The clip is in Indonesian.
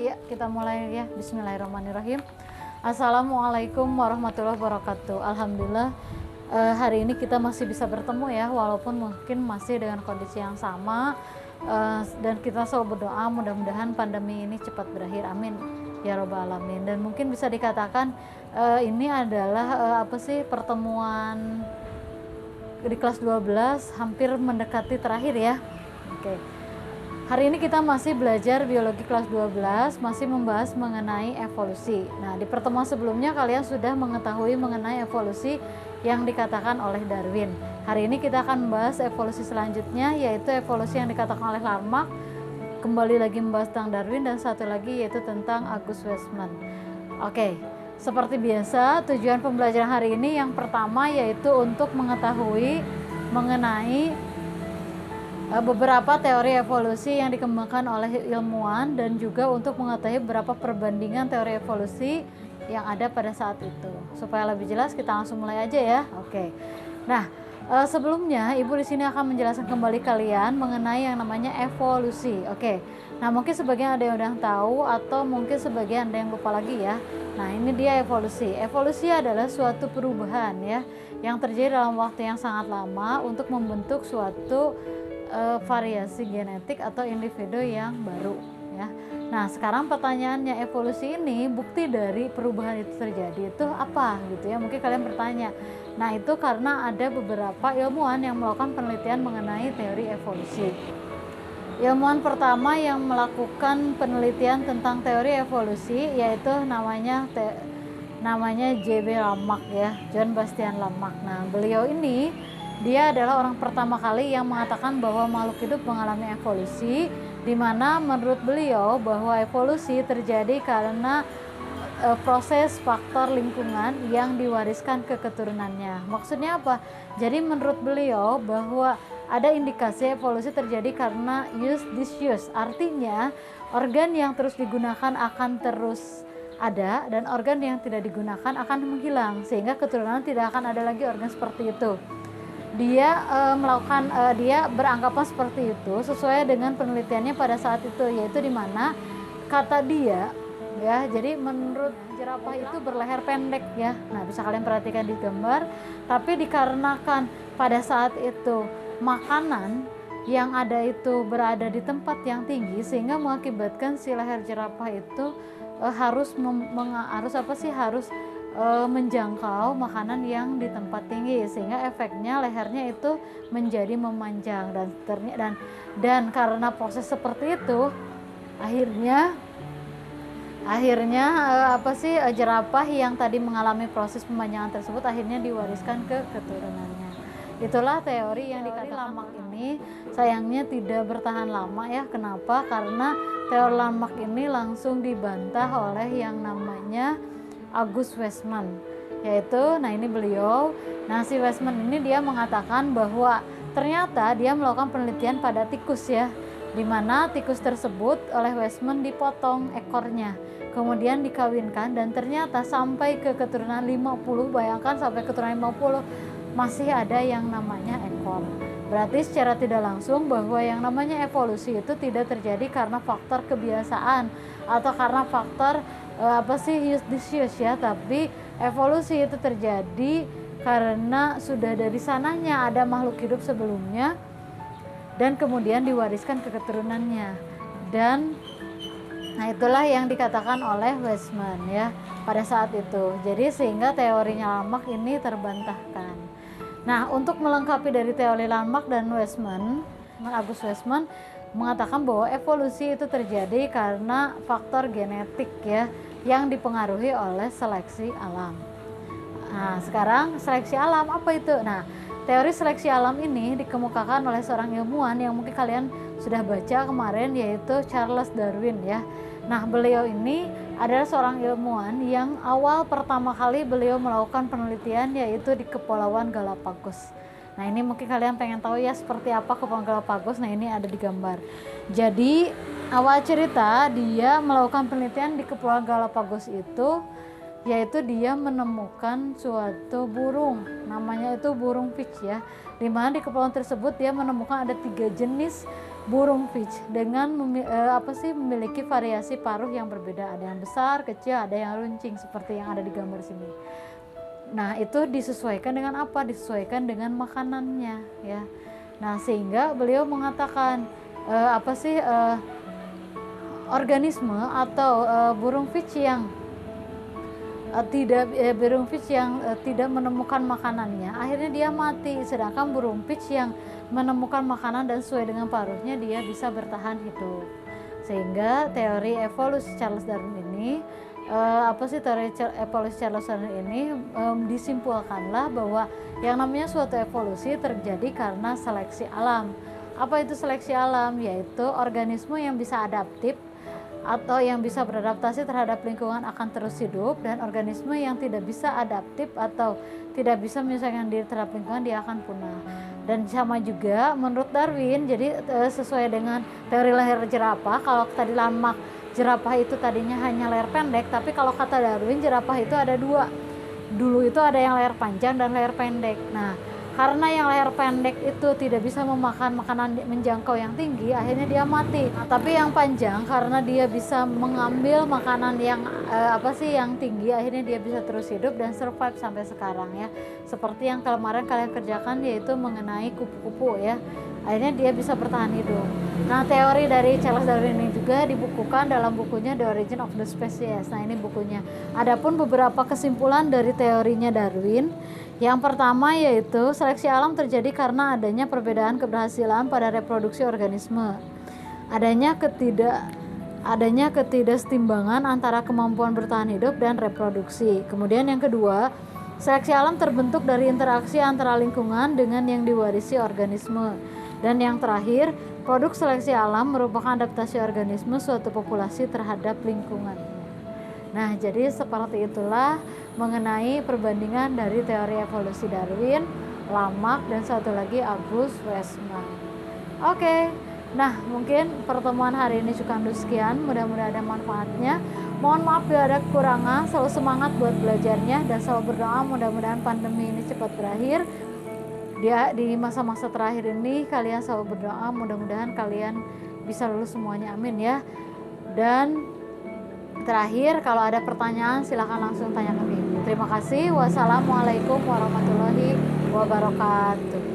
Ya, kita mulai ya. Bismillahirrahmanirrahim. Assalamualaikum warahmatullahi wabarakatuh. Alhamdulillah hari ini kita masih bisa bertemu ya, walaupun mungkin masih dengan kondisi yang sama, dan kita selalu berdoa mudah-mudahan pandemi ini cepat berakhir, amin ya robbal alamin. Dan mungkin bisa dikatakan ini adalah pertemuan di kelas 12 hampir mendekati terakhir ya. Oke. Hari ini kita masih belajar biologi kelas 12, masih membahas mengenai evolusi. Nah, di pertemuan sebelumnya kalian sudah mengetahui mengenai evolusi yang dikatakan oleh Darwin. Hari ini kita akan membahas evolusi selanjutnya, yaitu evolusi yang dikatakan oleh Lamarck. Kembali lagi membahas tentang Darwin, dan satu lagi yaitu tentang August Weismann. Oke, seperti biasa tujuan pembelajaran hari ini yang pertama yaitu untuk mengetahui mengenai beberapa teori evolusi yang dikembangkan oleh ilmuwan, dan juga untuk mengetahui beberapa perbandingan teori evolusi yang ada pada saat itu. Supaya lebih jelas, kita langsung mulai aja ya. Oke. Nah, sebelumnya Ibu di sini akan menjelaskan kembali kalian mengenai yang namanya evolusi. Oke. Nah, mungkin sebagian ada yang udah tahu atau mungkin sebagian ada yang lupa lagi ya. Nah, ini dia evolusi. Evolusi adalah suatu perubahan ya yang terjadi dalam waktu yang sangat lama untuk membentuk suatu variasi genetik atau individu yang baru ya. Nah, sekarang pertanyaannya, evolusi ini bukti dari perubahan itu terjadi itu apa gitu ya, mungkin kalian bertanya. Nah, itu karena ada beberapa ilmuwan yang melakukan penelitian mengenai teori evolusi. Ilmuwan pertama yang melakukan penelitian tentang teori evolusi yaitu namanya J.B. Lamarck ya, John Bastian Lamarck. Nah, beliau ini dia adalah orang pertama kali yang mengatakan bahwa makhluk hidup mengalami evolusi, di mana menurut beliau bahwa evolusi terjadi karena proses faktor lingkungan yang diwariskan ke keturunannya. Maksudnya apa? Jadi menurut beliau bahwa ada indikasi evolusi terjadi karena use disuse, artinya organ yang terus digunakan akan terus ada dan organ yang tidak digunakan akan menghilang, sehingga keturunan tidak akan ada lagi organ seperti itu. Dia dia beranggapan seperti itu sesuai dengan penelitiannya pada saat itu, yaitu di mana kata dia ya, jadi menurut jerapah itu berleher pendek ya. Nah, bisa kalian perhatikan di gambar, tapi dikarenakan pada saat itu makanan yang ada itu berada di tempat yang tinggi, sehingga mengakibatkan si leher jerapah itu harus menjangkau makanan yang di tempat tinggi, sehingga efeknya lehernya itu menjadi memanjang, dan karena proses seperti itu akhirnya jerapah yang tadi mengalami proses pemanjangan tersebut akhirnya diwariskan ke keturunannya. Itulah teori yang dikatakan Lamarck ini. Sayangnya tidak bertahan lama ya. Kenapa? Karena teori Lamarck ini langsung dibantah oleh yang namanya August Weismann, yaitu ini beliau. Nah, si Weismann ini dia mengatakan bahwa ternyata dia melakukan penelitian pada tikus ya, di mana tikus tersebut oleh Weismann dipotong ekornya, kemudian dikawinkan, dan ternyata sampai ke keturunan 50, bayangkan sampai keturunan 50 masih ada yang namanya ekor. Berarti secara tidak langsung bahwa yang namanya evolusi itu tidak terjadi karena faktor kebiasaan atau karena faktor use disuse ya, tapi evolusi itu terjadi karena sudah dari sananya ada makhluk hidup sebelumnya dan kemudian diwariskan ke keturunannya. Dan itulah yang dikatakan oleh Weismann ya pada saat itu. Jadi sehingga teorinya Lamarck ini terbantahkan. Nah, untuk melengkapi dari teori Lamarck dan Weismann, August Weismann mengatakan bahwa evolusi itu terjadi karena faktor genetik ya, yang dipengaruhi oleh seleksi alam. Nah, sekarang seleksi alam apa itu? Nah, teori seleksi alam ini dikemukakan oleh seorang ilmuwan yang mungkin kalian sudah baca kemarin, yaitu Charles Darwin ya. Nah, beliau ini adalah seorang ilmuwan yang awal pertama kali beliau melakukan penelitian yaitu di Kepulauan Galapagos. Nah, ini mungkin kalian pengen tahu ya seperti apa Kepulauan Galapagos. Nah, ini ada di gambar. Jadi awal cerita dia melakukan penelitian di Kepulauan Galapagos itu yaitu dia menemukan suatu burung, namanya itu burung finch ya, dimana di kepulauan tersebut dia menemukan ada 3 jenis burung finch dengan memiliki variasi paruh yang berbeda, ada yang besar, kecil, ada yang runcing seperti yang ada di gambar sini. Nah itu disesuaikan dengan apa? Disesuaikan dengan makanannya ya. Nah sehingga beliau mengatakan organisme atau burung finch yang tidak menemukan makanannya, akhirnya dia mati. Sedangkan burung finch yang menemukan makanan dan sesuai dengan paruhnya, dia bisa bertahan hidup. Sehingga teori evolusi Charles Darwin ini disimpulkanlah bahwa yang namanya suatu evolusi terjadi karena seleksi alam. Apa itu seleksi alam? Yaitu organisme yang bisa adaptif atau yang bisa beradaptasi terhadap lingkungan akan terus hidup, dan organisme yang tidak bisa adaptif atau tidak bisa menyesuaikan diri terhadap lingkungan, dia akan punah. Dan sama juga menurut Darwin, jadi sesuai dengan teori leher jerapah, kalau tadi lamak jerapah itu tadinya hanya leher pendek, tapi kalau kata Darwin jerapah itu ada 2. Dulu itu ada yang leher panjang dan leher pendek. Nah karena yang leher pendek itu tidak bisa memakan makanan menjangkau yang tinggi, akhirnya dia mati. Nah, tapi yang panjang karena dia bisa mengambil makanan yang yang tinggi, akhirnya dia bisa terus hidup dan survive sampai sekarang ya. Seperti yang kemarin kalian kerjakan, yaitu mengenai kupu-kupu ya. Akhirnya dia bisa bertahan hidup. Nah teori dari Charles Darwin ini juga dibukukan dalam bukunya The Origin of the Species. Nah ini bukunya. Adapun beberapa kesimpulan dari teorinya Darwin. Yang pertama yaitu seleksi alam terjadi karena adanya perbedaan keberhasilan pada reproduksi organisme. Adanya ketidaksetimbangan antara kemampuan bertahan hidup dan reproduksi. Kemudian yang kedua, seleksi alam terbentuk dari interaksi antara lingkungan dengan yang diwarisi organisme. Dan yang terakhir, produk seleksi alam merupakan adaptasi organisme suatu populasi terhadap lingkungan. Nah, jadi seperti itulah mengenai perbandingan dari teori evolusi Darwin, Lamarck, dan satu lagi August Weismann. Oke, nah mungkin pertemuan hari ini cukup sekian, mudah-mudahan ada manfaatnya. Mohon maaf bila ada kekurangan, selalu semangat buat belajarnya dan selalu berdoa mudah-mudahan pandemi ini cepat berakhir. Di masa-masa terakhir ini kalian selalu berdoa mudah-mudahan kalian bisa lulus semuanya, amin ya. Dan terakhir, kalau ada pertanyaan silahkan langsung tanya ke Ibu. Terima kasih. Wassalamualaikum warahmatullahi wabarakatuh.